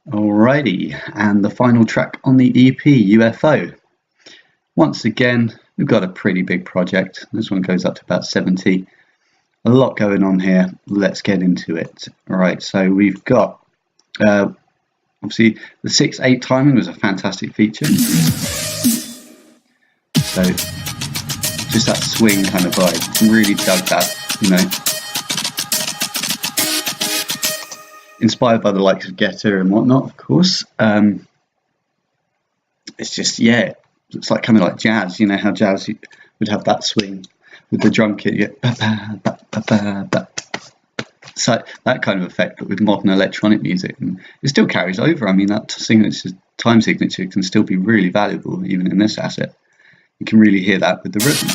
Alrighty, and the final track on the EP, UFO. Once again, we've got a pretty big project. This one goes up to about 70. A lot going on here. Let's get into it. Alright, so we've got, obviously, the 6/8 timing was a fantastic feature. So, just that swing kind of vibe. Really dug that, you know. Inspired by the likes of Getter and whatnot, of course. It's just, yeah, it's like kind of like jazz. You know how jazz would have that swing with the drum kit. You get so that kind of effect, but with modern electronic music, and it still carries over. I mean, that time signature can still be really valuable even in this asset. You can really hear that with the rhythm.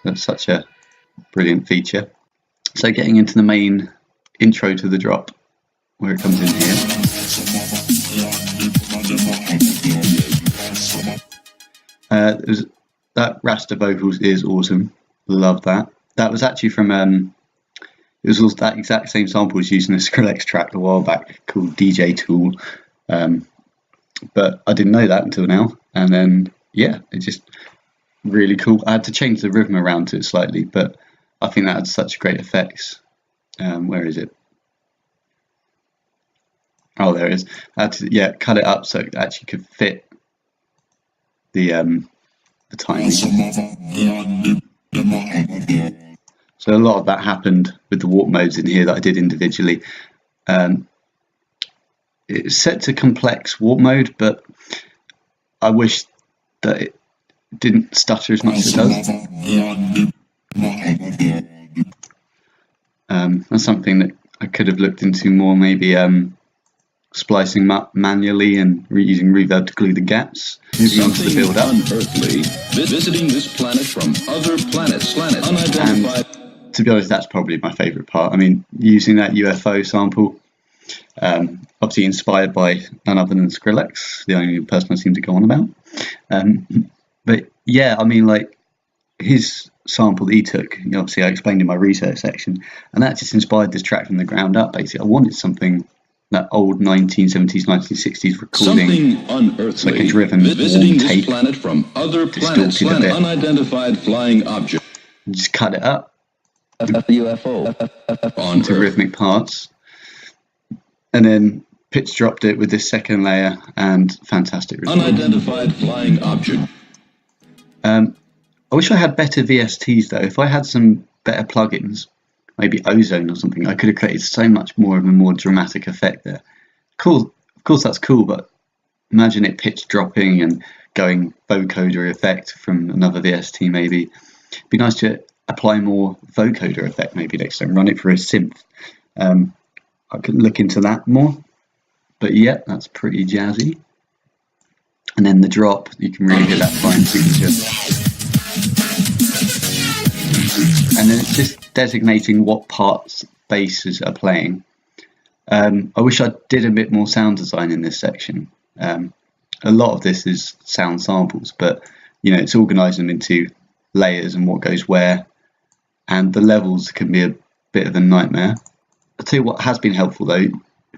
That's such a brilliant feature. So getting into the main intro to the drop, where it comes in here. That Rasta vocals is awesome. Love that. That was actually from it was also that exact same sample was used in a Skrillex track a while back called DJ Tool. But I didn't know that until now, and then yeah, it's just really cool. I had to change the rhythm around to it slightly, but I think that had such great effects. Where is it? Oh, there it is. I had to cut it up so it actually could fit the timing. So a lot of that happened with the warp modes in here that I did individually. It's set to complex warp mode, but I wish that it didn't stutter as much as it does. That's something that I could have looked into more, maybe splicing up manually and using reverb to glue the gaps. Moving on to the build up. Unearthly, visiting this planet from other planets, unidentified. And to be honest, that's probably my favourite part. I mean, using that UFO sample, obviously inspired by none other than Skrillex, the only person I seem to go on about. But yeah, I mean, like his sample that he took, obviously I explained in my research section, and that just inspired this track from the ground up. Basically, I wanted something that old 1970s, 1960s recording, something unearthly, like a driven visiting tape, this planet from other planets, unidentified flying object. Just cut it up UFO into rhythmic parts, and then pitch dropped it with this second layer, and fantastic result. Unidentified flying object. I wish I had better VSTs though. If I had some better plugins, maybe Ozone or something, I could have created so much more of a more dramatic effect there. Cool, of course that's cool, but imagine it pitch dropping and going vocoder effect from another VST maybe. It'd be nice to apply more vocoder effect maybe next time, run it for a synth. I could look into that more, but yeah, that's pretty jazzy. And then the drop, you can really hear that fine signature. And then it's just designating what parts basses are playing. I wish I did a bit more sound design in this section. A lot of this is sound samples, but it's organised them into layers and what goes where, and the levels can be a bit of a nightmare. I'll tell you what has been helpful though,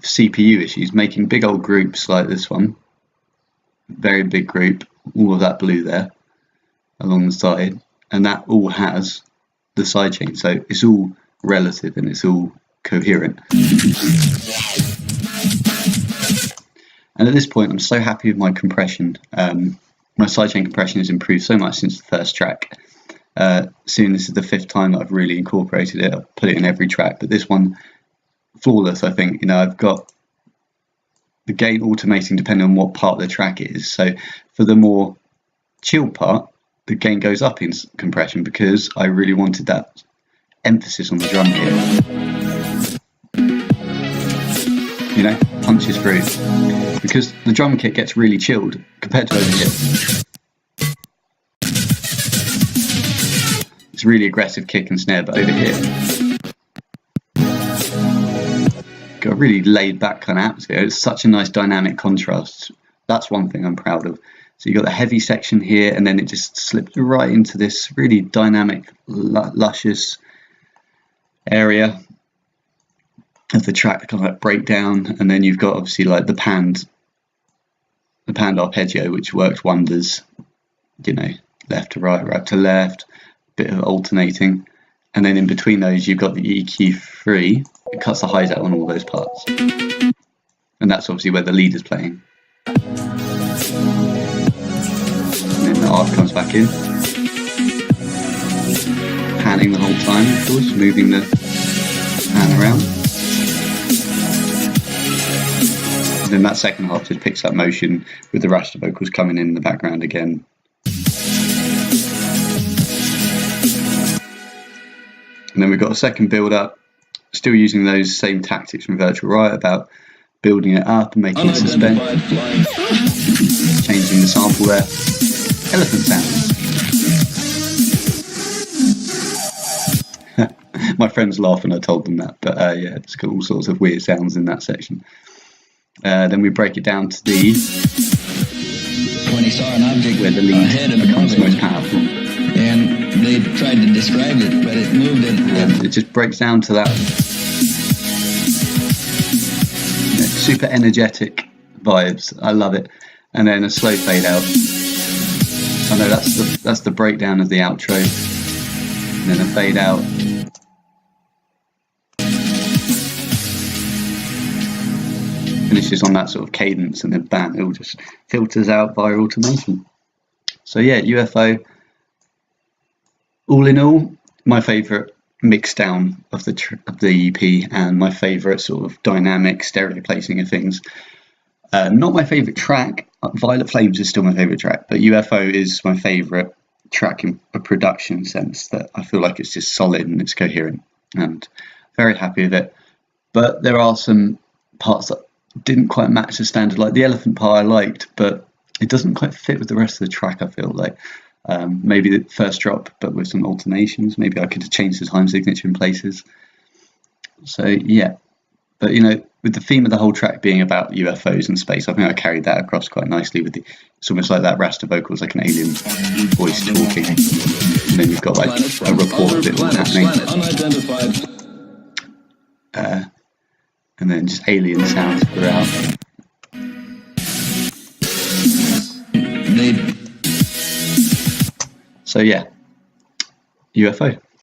CPU issues, making big old groups like this one, very big group, all of that blue there along the side, and that all has the sidechain, so it's all relative and it's all coherent. And at this point I'm so happy with my compression. My sidechain compression has improved so much since the first track. Soon this is the 5th time that I've really incorporated it. I've put it in every track, but this one flawless. I think I've got the gain automating depending on what part of the track it is. So for the more chill part, the gain goes up in compression because I really wanted that emphasis on the drum kit. Punches through. Because the drum kit gets really chilled compared to over here. It's really aggressive kick and snare, but over here, got a really laid back kind of atmosphere. It's such a nice dynamic contrast. That's one thing I'm proud of. So you got the heavy section here, and then it just slips right into this really dynamic, luscious area. of the track, kind of like breakdown, and then you've got obviously like the panned arpeggio, which works wonders, you know, left to right, right to left, bit of alternating, and then in between those you've got the EQ3. It cuts the highs out on all those parts, and that's obviously where the lead is playing. And then the arp comes back in, panning the whole time, of course, moving the pan around. And then that second half just picks up motion with the raster vocals coming in the background again. And then we've got a second build up, still using those same tactics from Virtual Riot about building it up and making it suspense, changing the sample there. Elephant sounds. My friends laugh when I told them that, but yeah, it's got all sorts of weird sounds in that section. Then we break it down to D, when he saw an object where the lead becomes most powerful. And they tried to describe it, but it moved and it just breaks down to that super energetic vibes. I love it. And then a slow fade out. I know that's the breakdown of the outro. And then a fade out. Finishes on that sort of cadence, and then bam, it all just filters out via automation. So yeah, UFO, all in all, my favourite mix down of the EP, and my favourite sort of dynamic stereo placing of things. Not my favourite track. Violet Flames is still my favourite track, but UFO is my favourite track in a production sense, that I feel like it's just solid and it's coherent, and very happy with it. But there are some parts that didn't quite match the standard. Like the elephant part I liked, but it doesn't quite fit with the rest of the track, I feel like. Maybe the first drop, but with some alternations. Maybe I could have changed the time signature in places. So yeah, but you know, with the theme of the whole track being about UFOs and space, I think I carried that across quite nicely. With it's almost like that raster vocals, like an alien voice talking, and then you've got like a report of it all happening, and then just alien sounds throughout. So yeah, UFO.